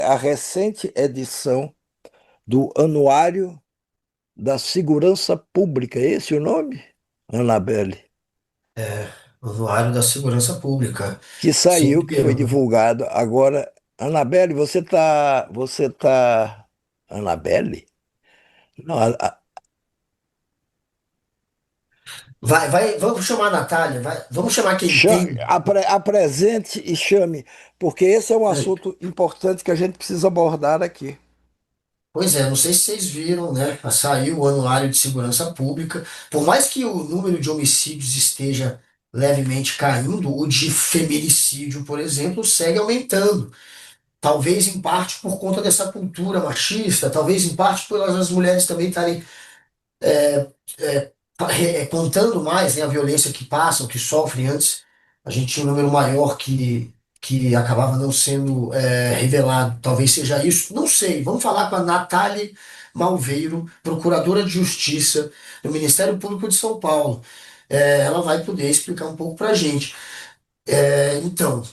a recente edição do Anuário da Segurança Pública. É esse o nome, Anabelle? Usuário da segurança pública. Que Sim, saiu, que foi Pedro. divulgado. Agora, Anabelle, você tá, Anabelle? Não, Vamos chamar a Natália, vamos chamar quem entende. apresente e chame, porque esse é um É, assunto importante que a gente precisa abordar aqui. Pois é, não sei se vocês viram, né? Saiu o Anuário de Segurança Pública. Por mais que o número de homicídios esteja levemente caindo, o de feminicídio, por exemplo, segue aumentando. Talvez em parte por conta dessa cultura machista, talvez em parte por as mulheres também estarem contando mais, né, a violência que passam, que sofrem antes. A gente tinha um número maior que acabava não sendo revelado. Talvez seja isso. Não sei. Vamos falar com a Natália Malveiro, procuradora de Justiça do Ministério Público de São Paulo. Ela vai poder explicar um pouco para a gente. Então,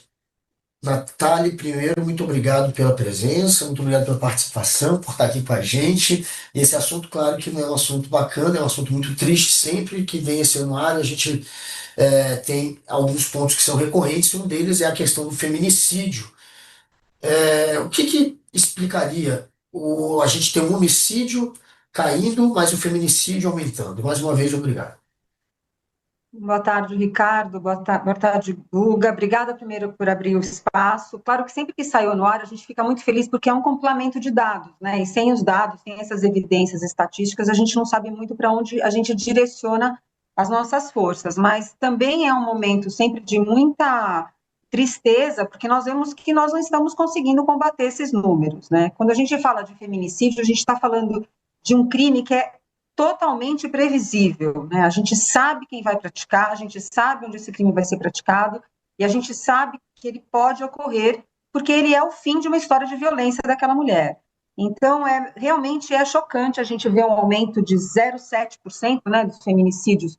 Natália, primeiro, muito obrigado pela presença, muito obrigado pela participação, por estar aqui com a gente. Esse assunto, claro que não é um assunto bacana, é um assunto muito triste. Sempre que vem esse anuário, a gente tem alguns pontos que são recorrentes, e um deles é a questão do feminicídio. O que que explicaria a gente ter um homicídio caindo, mas o feminicídio aumentando? Mais uma vez, obrigado. Boa tarde, Ricardo. Boa tarde, Guga. Obrigada primeiro por abrir o espaço. Claro que sempre que saiu no ar, a gente fica muito feliz porque é um complemento de dados, né? E sem os dados, sem essas evidências estatísticas, a gente não sabe muito para onde a gente direciona as nossas forças. Mas também é um momento sempre de muita tristeza, porque nós vemos que nós não estamos conseguindo combater esses números, né? Quando a gente fala de feminicídio, a gente está falando de um crime que é totalmente previsível, né? A gente sabe quem vai praticar, a gente sabe onde esse crime vai ser praticado e a gente sabe que ele pode ocorrer porque ele é o fim de uma história de violência daquela mulher. Então, realmente é chocante a gente ver um aumento de 0,7%, né, dos feminicídios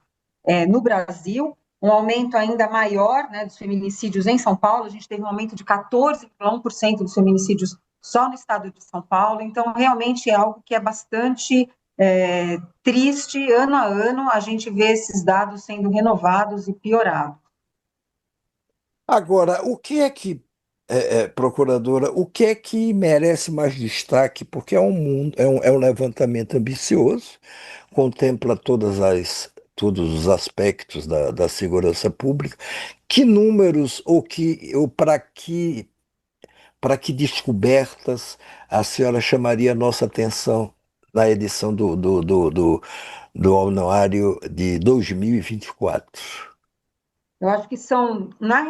no Brasil, um aumento ainda maior, né, dos feminicídios em São Paulo. A gente teve um aumento de 14,1% dos feminicídios só no estado de São Paulo. Então, realmente é algo que é bastante triste. Ano a ano a gente vê esses dados sendo renovados e piorados. Agora, o que é que, procuradora, o que é que merece mais destaque? Porque é um mundo, é um levantamento ambicioso, contempla todos os aspectos da segurança pública. Que números ou para que descobertas a senhora chamaria a nossa atenção na edição do anuário de 2024? Eu acho que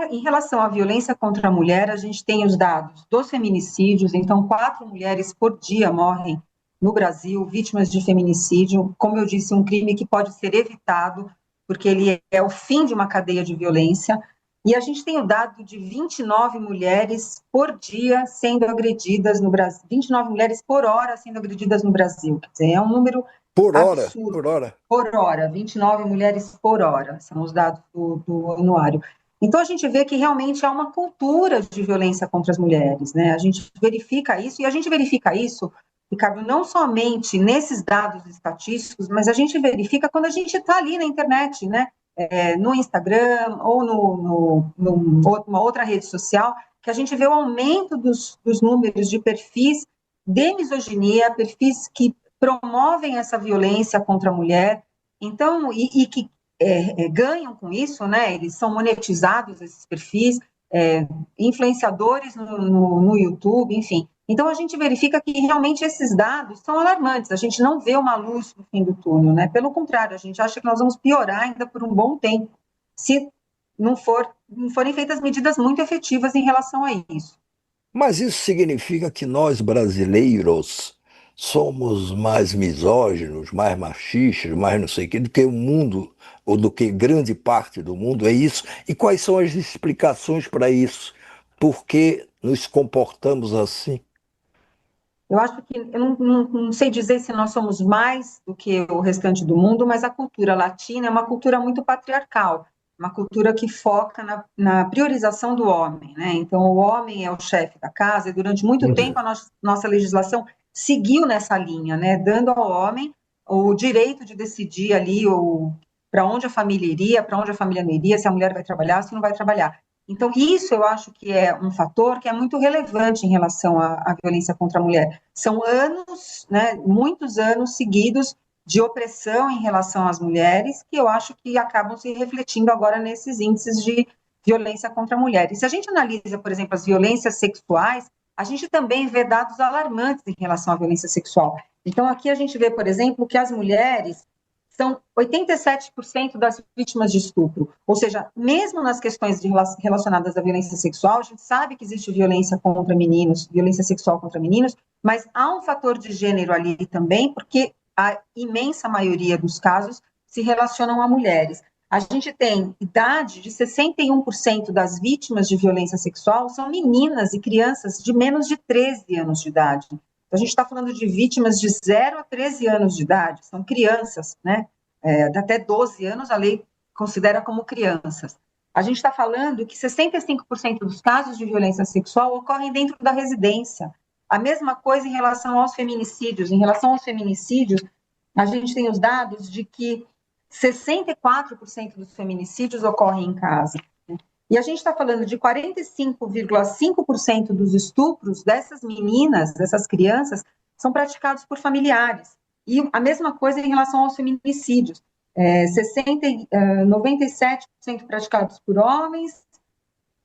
em relação à violência contra a mulher, a gente tem os dados dos feminicídios, então 4 mulheres por dia morrem no Brasil, vítimas de feminicídio. Como eu disse, um crime que pode ser evitado, porque ele é o fim de uma cadeia de violência. E a gente tem o dado de 29 mulheres por dia sendo agredidas no Brasil, 29 mulheres por hora sendo agredidas no Brasil. Quer dizer, é um número Por hora, absurdo. por hora. Por hora, 29 mulheres por hora, são os dados do anuário. Então, a gente vê que realmente há uma cultura de violência contra as mulheres, né? A gente verifica isso, e a gente verifica isso, Ricardo, não somente nesses dados estatísticos, mas a gente verifica quando a gente está ali na internet, né? No Instagram ou numa outra rede social, que a gente vê o aumento dos números de perfis de misoginia, perfis que promovem essa violência contra a mulher, então, e que ganham com isso, né? Eles são monetizados, esses perfis, influenciadores no YouTube, enfim. Então, a gente verifica que realmente esses dados são alarmantes, a gente não vê uma luz no fim do túnel, né? Pelo contrário, a gente acha que nós vamos piorar ainda por um bom tempo, se não forem feitas medidas muito efetivas em relação a isso. Mas isso significa que nós brasileiros somos mais misóginos, mais machistas, mais não sei o quê, do que o mundo, ou do que grande parte do mundo, é isso? E quais são as explicações para isso? Por que nos comportamos assim? Eu acho que, eu não sei dizer se nós somos mais do que o restante do mundo, mas a cultura latina é uma cultura muito patriarcal. uma cultura que foca na priorização do homem, né? Então, o homem é o chefe da casa, e durante muito tempo a nossa legislação seguiu nessa linha, né? Dando ao homem o direito de decidir ali para onde a família iria, para onde a família não iria, se a mulher vai trabalhar, se não vai trabalhar. Então, isso eu acho que é um fator que é muito relevante em relação à violência contra a mulher. São anos, né, muitos anos seguidos de opressão em relação às mulheres, que eu acho que acabam se refletindo agora nesses índices de violência contra a mulher. E se a gente analisa, por exemplo, as violências sexuais, a gente também vê dados alarmantes em relação à violência sexual. Então, aqui a gente vê, por exemplo, que as mulheres são 87% das vítimas de estupro. Ou seja, mesmo nas questões relacionadas à violência sexual, a gente sabe que existe violência contra meninos, violência sexual contra meninos, mas há um fator de gênero ali também, porque a imensa maioria dos casos se relacionam a mulheres. A gente tem idade de 61% das vítimas de violência sexual são meninas e crianças de menos de 13 anos de idade. Então, a gente está falando de vítimas de 0 a 13 anos de idade, são crianças, né? Até 12 anos a lei considera como crianças. A gente está falando que 65% dos casos de violência sexual ocorrem dentro da residência. A mesma coisa em relação aos feminicídios. Em relação aos feminicídios, a gente tem os dados de que 64% dos feminicídios ocorrem em casa. E a gente está falando de 45,5% dos estupros dessas meninas, dessas crianças, são praticados por familiares. E a mesma coisa em relação aos feminicídios. 97% praticados por homens,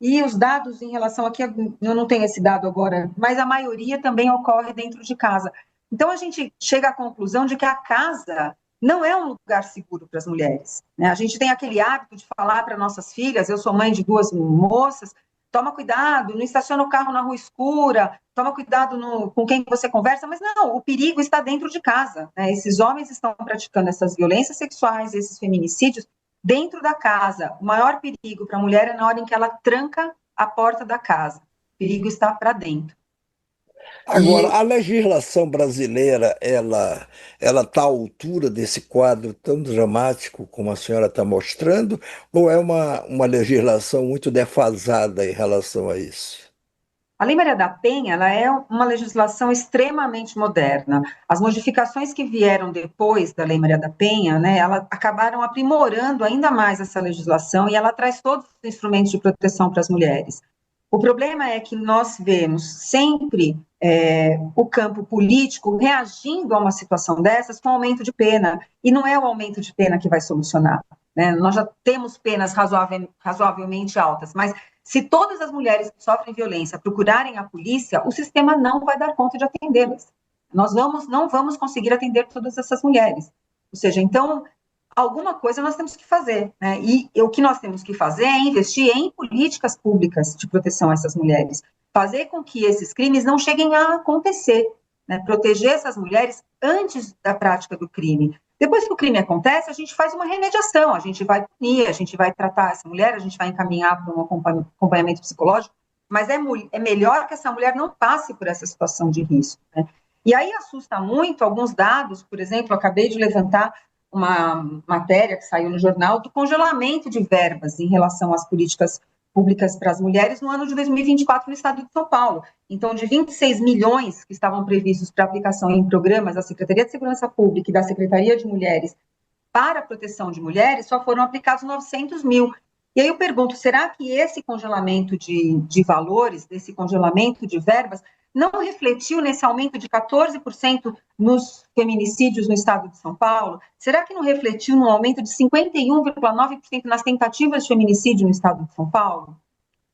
e os dados em relação aqui, eu não tenho esse dado agora, mas a maioria também ocorre dentro de casa. Então, a gente chega à conclusão de que a casa não é um lugar seguro para as mulheres, né? A gente tem aquele hábito de falar para nossas filhas, eu sou mãe de 2 moças, toma cuidado, não estaciona o carro na rua escura, toma cuidado com quem você conversa, mas não, o perigo está dentro de casa, né? Esses homens estão praticando essas violências sexuais, esses feminicídios, dentro da casa. O maior perigo para a mulher é na hora em que ela tranca a porta da casa. O perigo está para dentro. Agora, a legislação brasileira, ela está à altura desse quadro tão dramático como a senhora está mostrando, ou é uma legislação muito defasada em relação a isso? A Lei Maria da Penha, ela é uma legislação extremamente moderna. As modificações que vieram depois da Lei Maria da Penha, né, elas acabaram aprimorando ainda mais essa legislação e ela traz todos os instrumentos de proteção para as mulheres. O problema é que nós vemos sempre o campo político reagindo a uma situação dessas com aumento de pena, e não é o aumento de pena que vai solucionar, né? Nós já temos penas razoavelmente altas, mas se todas as mulheres que sofrem violência procurarem a polícia, o sistema não vai dar conta de atendê-las. Nós não vamos conseguir atender todas essas mulheres. Ou seja, então, alguma coisa nós temos que fazer, né? E o que nós temos que fazer é investir em políticas públicas de proteção a essas mulheres, fazer com que esses crimes não cheguem a acontecer, né? Proteger essas mulheres antes da prática do crime. Depois que o crime acontece, a gente faz uma remediação, a gente vai punir, a gente vai tratar essa mulher, a gente vai encaminhar para um acompanhamento psicológico, mas é melhor que essa mulher não passe por essa situação de risco, né? E aí assusta muito alguns dados, por exemplo, eu acabei de levantar uma matéria que saiu no jornal do congelamento de verbas em relação às políticas públicas para as mulheres no ano de 2024 no estado de São Paulo. Então, de 26 milhões que estavam previstos para aplicação em programas da Secretaria de Segurança Pública e da Secretaria de Mulheres para a proteção de mulheres, só foram aplicados 900 mil. E aí eu pergunto, será que esse congelamento de valores, desse congelamento de verbas, não refletiu nesse aumento de 14% nos feminicídios no estado de São Paulo? Será que não refletiu no aumento de 51,9% nas tentativas de feminicídio no estado de São Paulo?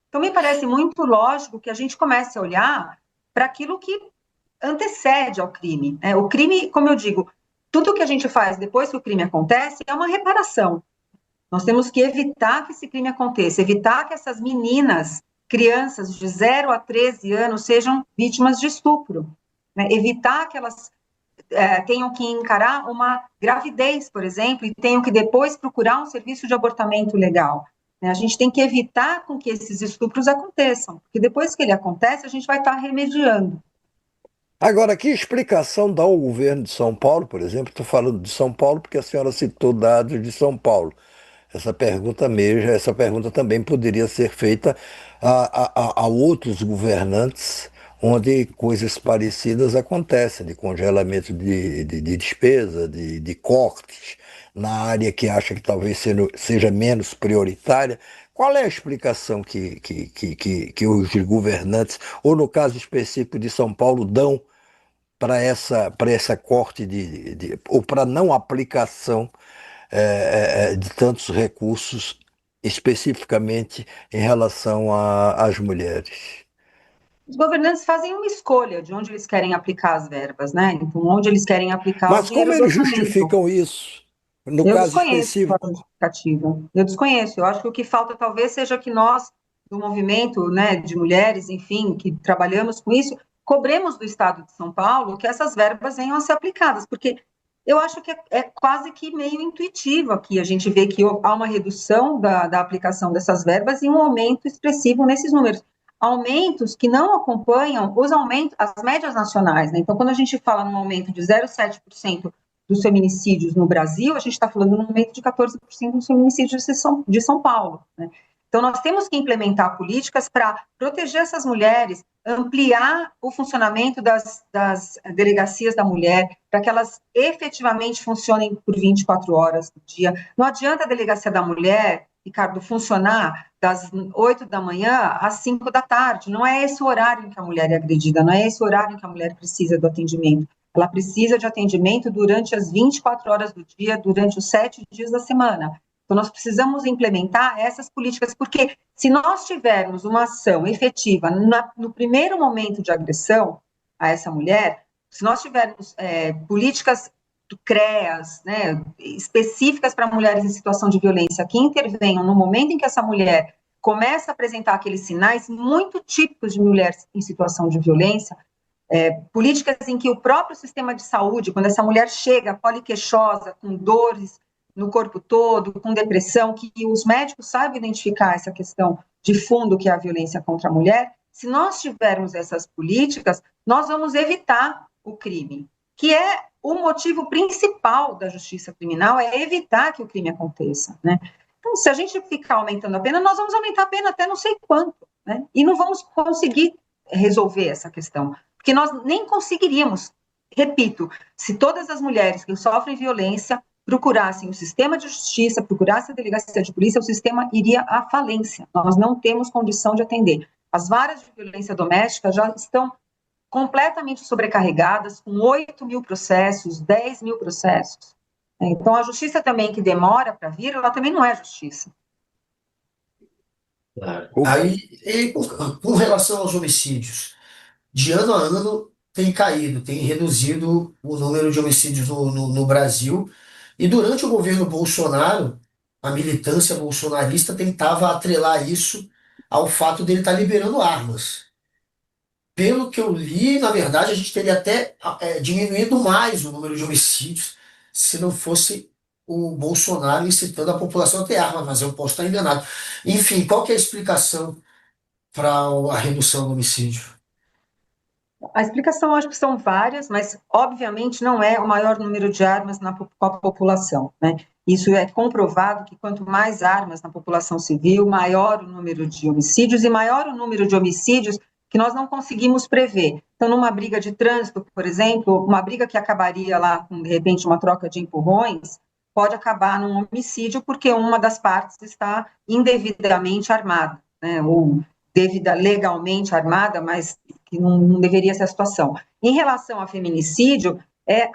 Então, me parece muito lógico que a gente comece a olhar para aquilo que antecede ao crime, né? O crime, como eu digo, tudo que a gente faz depois que o crime acontece é uma reparação. Nós temos que evitar que esse crime aconteça, evitar que essas meninas, crianças de 0 a 13 anos, sejam vítimas de estupro, né? Evitar que elas tenham que encarar uma gravidez, por exemplo, e tenham que depois procurar um serviço de abortamento legal, né? A gente tem que evitar com que esses estupros aconteçam, porque depois que ele acontece, a gente vai estar remediando. Agora, que explicação dá o governo de São Paulo, por exemplo? Estou falando de São Paulo porque a senhora citou dados de São Paulo. Essa pergunta também poderia ser feita a outros governantes, onde coisas parecidas acontecem, de congelamento de despesa, de cortes na área que acha que talvez seja menos prioritária. Qual é a explicação que os governantes, ou no caso específico de São Paulo, dão para essa corte ou para não aplicação de tantos recursos, especificamente em relação às mulheres? Os governantes fazem uma escolha de onde eles querem aplicar as verbas, né? Então, onde eles querem aplicar o Mas como dinheiro do eles orçamento. justificam isso? No Eu caso desconheço a específico, justificativa. Eu desconheço. Eu acho que o que falta talvez seja que nós, do movimento, né, de mulheres, enfim, que trabalhamos com isso, cobremos do Estado de São Paulo que essas verbas venham a ser aplicadas, porque eu acho que é quase que meio intuitivo aqui. A gente vê que há uma redução da aplicação dessas verbas e um aumento expressivo nesses números. Aumentos que não acompanham os aumentos, as médias nacionais, né? Então, quando a gente fala num aumento de 0,7% dos feminicídios no Brasil, a gente está falando num aumento de 14% dos feminicídios de São Paulo. Né? Então, nós temos que implementar políticas para proteger essas mulheres, ampliar o funcionamento das delegacias da mulher, para que elas efetivamente funcionem por 24 horas do dia. Não adianta a delegacia da mulher, Ricardo, funcionar das 8 da manhã às 5 da tarde. Não é esse o horário em que a mulher é agredida, não é esse o horário em que a mulher precisa do atendimento. Ela precisa de atendimento durante as 24 horas do dia, durante os 7 dias da semana. Então, nós precisamos implementar essas políticas, porque se nós tivermos uma ação efetiva no primeiro momento de agressão a essa mulher, se nós tivermos políticas do CREAS, né, específicas para mulheres em situação de violência, que intervenham no momento em que essa mulher começa a apresentar aqueles sinais muito típicos de mulheres em situação de violência, políticas em que o próprio sistema de saúde, quando essa mulher chega poliqueixosa, com dores no corpo todo, com depressão, que os médicos sabem identificar essa questão de fundo que é a violência contra a mulher, se nós tivermos essas políticas, nós vamos evitar o crime, que é o motivo principal da justiça criminal, é evitar que o crime aconteça, né? Então, se a gente ficar aumentando a pena, nós vamos aumentar a pena até não sei quanto, né? E não vamos conseguir resolver essa questão, porque nós nem conseguiríamos, repito, se todas as mulheres que sofrem violência procurassem o sistema de justiça, procurassem a delegacia de polícia, o sistema iria à falência. Nós não temos condição de atender. As varas de violência doméstica já estão completamente sobrecarregadas, com 8.000 processos, 10.000 processos. Então, a justiça também que demora para vir, ela também não é justiça. Claro. Aí, com relação aos homicídios, de ano a ano tem caído, tem reduzido o número de homicídios no Brasil. E durante o governo Bolsonaro, a militância bolsonarista tentava atrelar isso ao fato dele estar liberando armas. Pelo que eu li, na verdade, a gente teria até diminuído mais o número de homicídios se não fosse o Bolsonaro incitando a população a ter arma, mas eu posso estar enganado. Enfim, qual que é a explicação para a redução do homicídio? A explicação, acho que são várias, mas obviamente não é o maior número de armas na população, né? Isso é comprovado que quanto mais armas na população civil, maior o número de homicídios e maior o número de homicídios que nós não conseguimos prever. Então, numa briga de trânsito, por exemplo, uma briga que acabaria lá com, de repente, uma troca de empurrões, pode acabar num homicídio porque uma das partes está indevidamente armada, né? Ou legalmente armada, mas que não deveria ser a situação. Em relação a feminicídio, é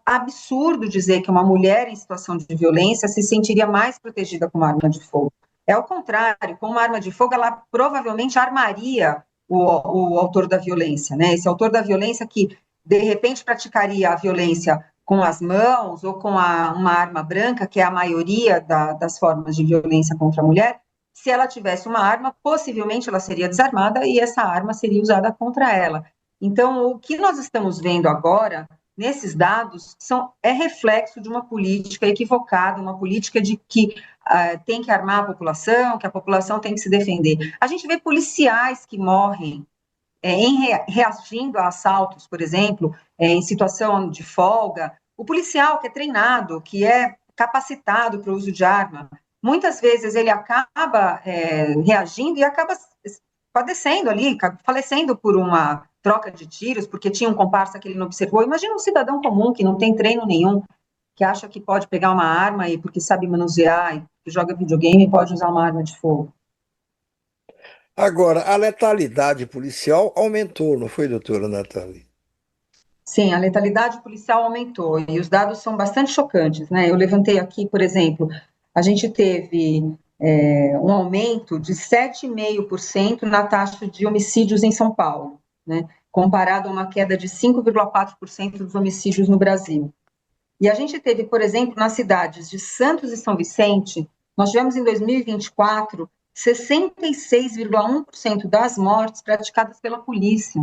absurdo dizer que uma mulher em situação de violência se sentiria mais protegida com uma arma de fogo. É o contrário, com uma arma de fogo, ela provavelmente armaria o autor da violência, né? Esse autor da violência que, de repente, praticaria a violência com as mãos ou com uma arma branca, que é a maioria das formas de violência contra a mulher, se ela tivesse uma arma, possivelmente ela seria desarmada e essa arma seria usada contra ela. Então, o que nós estamos vendo agora, nesses dados, é reflexo de uma política equivocada, uma política de que tem que armar a população, que a população tem que se defender. A gente vê policiais que morrem reagindo a assaltos, por exemplo, em situação de folga. O policial que é treinado, que é capacitado para o uso de arma. Muitas vezes ele acaba reagindo e acaba padecendo ali, falecendo por uma troca de tiros, porque tinha um comparsa que ele não observou. Imagina um cidadão comum que não tem treino nenhum, que acha que pode pegar uma arma e porque sabe manusear, e que joga videogame, pode usar uma arma de fogo. Agora, a letalidade policial aumentou, não foi, doutora Nathalie? Sim, a letalidade policial aumentou e os dados são bastante chocantes, né? Eu levantei aqui, por exemplo, a gente teve um aumento de 7,5% na taxa de homicídios em São Paulo, né? Comparado a uma queda de 5,4% dos homicídios no Brasil. E a gente teve, por exemplo, nas cidades de Santos e São Vicente, nós tivemos em 2024 66,1% das mortes praticadas pela polícia.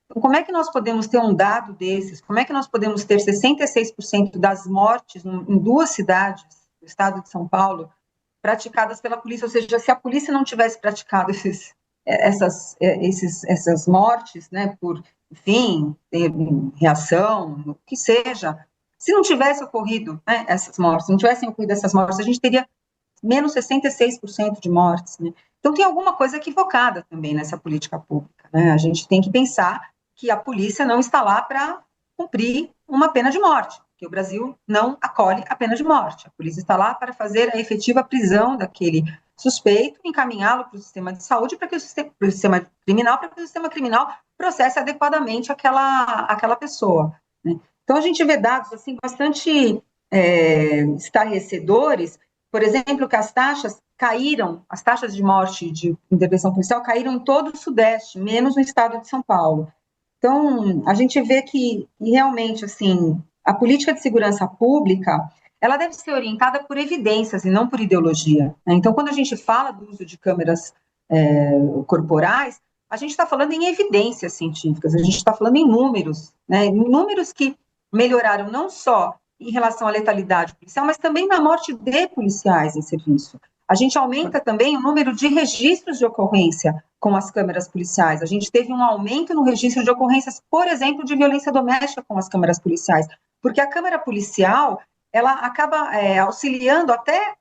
Então, como é que nós podemos ter um dado desses? Como é que nós podemos ter 66% das mortes em duas cidades do estado de São Paulo praticadas pela polícia? Ou seja, se a polícia não tivesse praticado essas mortes, né, por, enfim, reação, o que seja, se não tivesse ocorrido, né, essas mortes, não tivessem ocorrido essas mortes, a gente teria menos 66% de mortes, né? Então tem alguma coisa equivocada também nessa política pública, né? A gente tem que pensar que a polícia não está lá para cumprir uma pena de morte, que o Brasil não acolhe a pena de morte. A polícia está lá para fazer a efetiva prisão daquele suspeito, encaminhá-lo para o sistema de saúde, para que o sistema criminal, para que o sistema criminal processe adequadamente aquela pessoa, né? Então a gente vê dados assim bastante estarrecedores, por exemplo, que as taxas caíram, as taxas de morte de intervenção policial caíram em todo o Sudeste, menos no estado de São Paulo. Então, a gente vê que realmente, assim, a política de segurança pública, ela deve ser orientada por evidências e não por ideologia, né? Então, quando a gente fala do uso de câmeras corporais, a gente está falando em evidências científicas, a gente está falando em números, né? Números que melhoraram não só em relação à letalidade policial, mas também na morte de policiais em serviço. A gente aumenta também o número de registros de ocorrência com as câmeras policiais. A gente teve um aumento no registro de ocorrências, por exemplo, de violência doméstica com as câmeras policiais, porque a câmera policial, ela acaba auxiliando até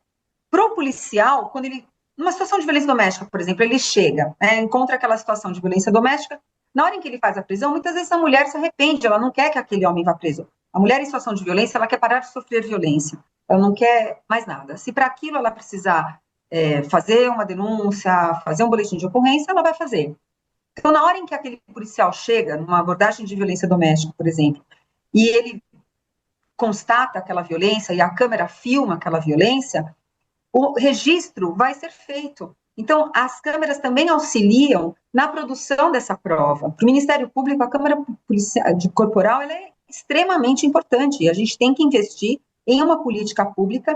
pro policial, quando ele, numa situação de violência doméstica, por exemplo, ele chega, encontra aquela situação de violência doméstica, na hora em que ele faz a prisão, muitas vezes a mulher se arrepende, ela não quer que aquele homem vá preso. A mulher em situação de violência, ela quer parar de sofrer violência, ela não quer mais nada. Se para aquilo ela precisar fazer uma denúncia, fazer um boletim de ocorrência, ela vai fazer. Então, na hora em que aquele policial chega, numa abordagem de violência doméstica, por exemplo, e ele constata aquela violência e a câmera filma aquela violência, o registro vai ser feito. Então, as câmeras também auxiliam na produção dessa prova. Para o Ministério Público, a câmera corporal ela é extremamente importante e a gente tem que investir em uma política pública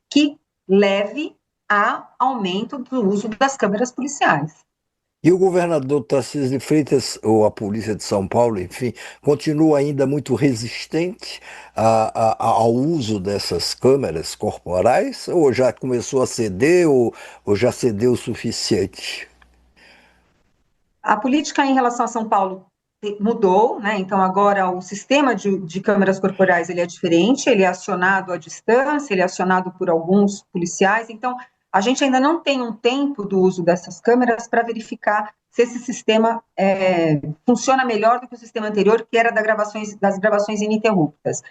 que leve a aumento do uso das câmeras policiais. E o governador Tarcísio de Freitas, ou a Polícia de São Paulo, enfim, continua ainda muito resistente ao uso dessas câmeras corporais? Ou já começou a ceder, ou já cedeu o suficiente? A política em relação a São Paulo mudou, né? Então agora o sistema de câmeras corporais ele é diferente, ele é acionado à distância, ele é acionado por alguns policiais, então a gente ainda não tem um tempo do uso dessas câmeras para verificar se esse sistema funciona melhor do que o sistema anterior, que era das gravações ininterruptas.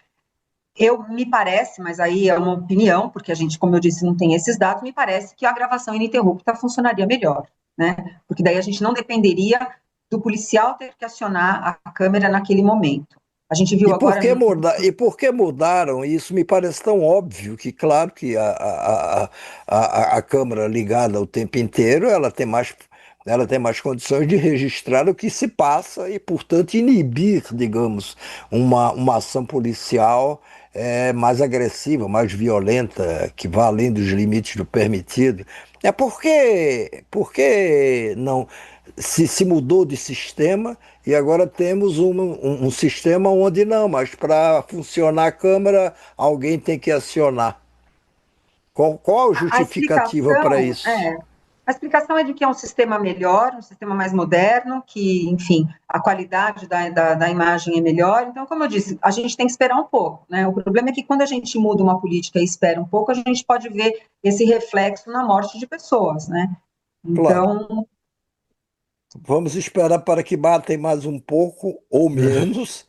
Me parece, mas aí é uma opinião, porque a gente, como eu disse, não tem esses dados, me parece que a gravação ininterrupta funcionaria melhor, né? Porque daí a gente não dependeria do policial ter que acionar a câmera naquele momento. A gente viu agora... E por que mudaram? Isso me parece tão óbvio que, claro, que a câmera ligada o tempo inteiro, ela tem mais condições de registrar o que se passa e, portanto, inibir, digamos, uma ação policial mais agressiva, mais violenta, que vá além dos limites do permitido. Porque não se mudou de sistema e agora temos um sistema onde não, mas para funcionar a câmera, alguém tem que acionar. Qual a justificativa para isso? A explicação é de que é um sistema melhor, um sistema mais moderno, que, enfim, a qualidade da imagem é melhor. Então, como eu disse, a gente tem que esperar um pouco, né? O problema é que quando a gente muda uma política e espera um pouco, a gente pode ver esse reflexo na morte de pessoas, né? Claro. Então, Vamos esperar para que batem mais um pouco ou menos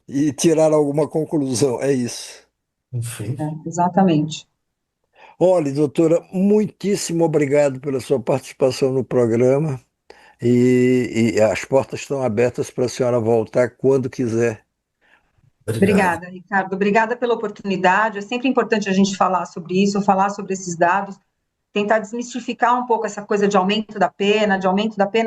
e tirar alguma conclusão. É isso. Enfim. exatamente. Olha, doutora, muitíssimo obrigado pela sua participação no programa e as portas estão abertas para a senhora voltar quando quiser. Obrigado. Obrigada, Ricardo. Obrigada pela oportunidade. É sempre importante a gente falar sobre isso, falar sobre esses dados, tentar desmistificar um pouco essa coisa de aumento da pena,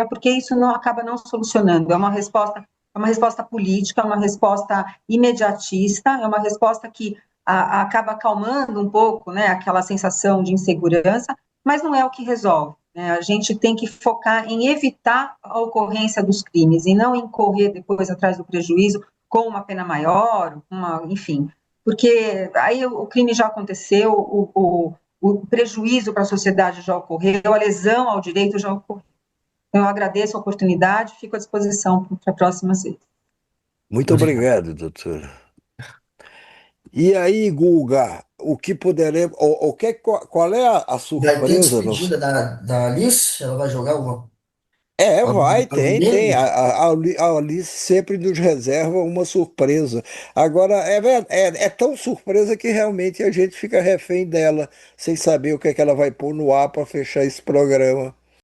porque isso não acaba não solucionando. É uma resposta política, é uma resposta imediatista, é uma resposta que acaba acalmando um pouco, né, aquela sensação de insegurança, mas não é o que resolve. Né? A gente tem que focar em evitar a ocorrência dos crimes e não em correr depois atrás do prejuízo com uma pena maior, enfim, porque aí o crime já aconteceu, o prejuízo para a sociedade já ocorreu, a lesão ao direito já ocorreu. Então, eu agradeço a oportunidade, fico à disposição para a próxima vez. Muito Obrigado. obrigado, doutora. E aí, Guga, o que poderemos. Qual é a Vai ter surpresa? despedida da Alice? Ela vai jogar É, vai, algum tem. meme? A Alice sempre nos reserva uma surpresa. Agora, é tão surpresa que realmente a gente fica refém dela, sem saber o que é que ela vai pôr no ar para fechar esse programa.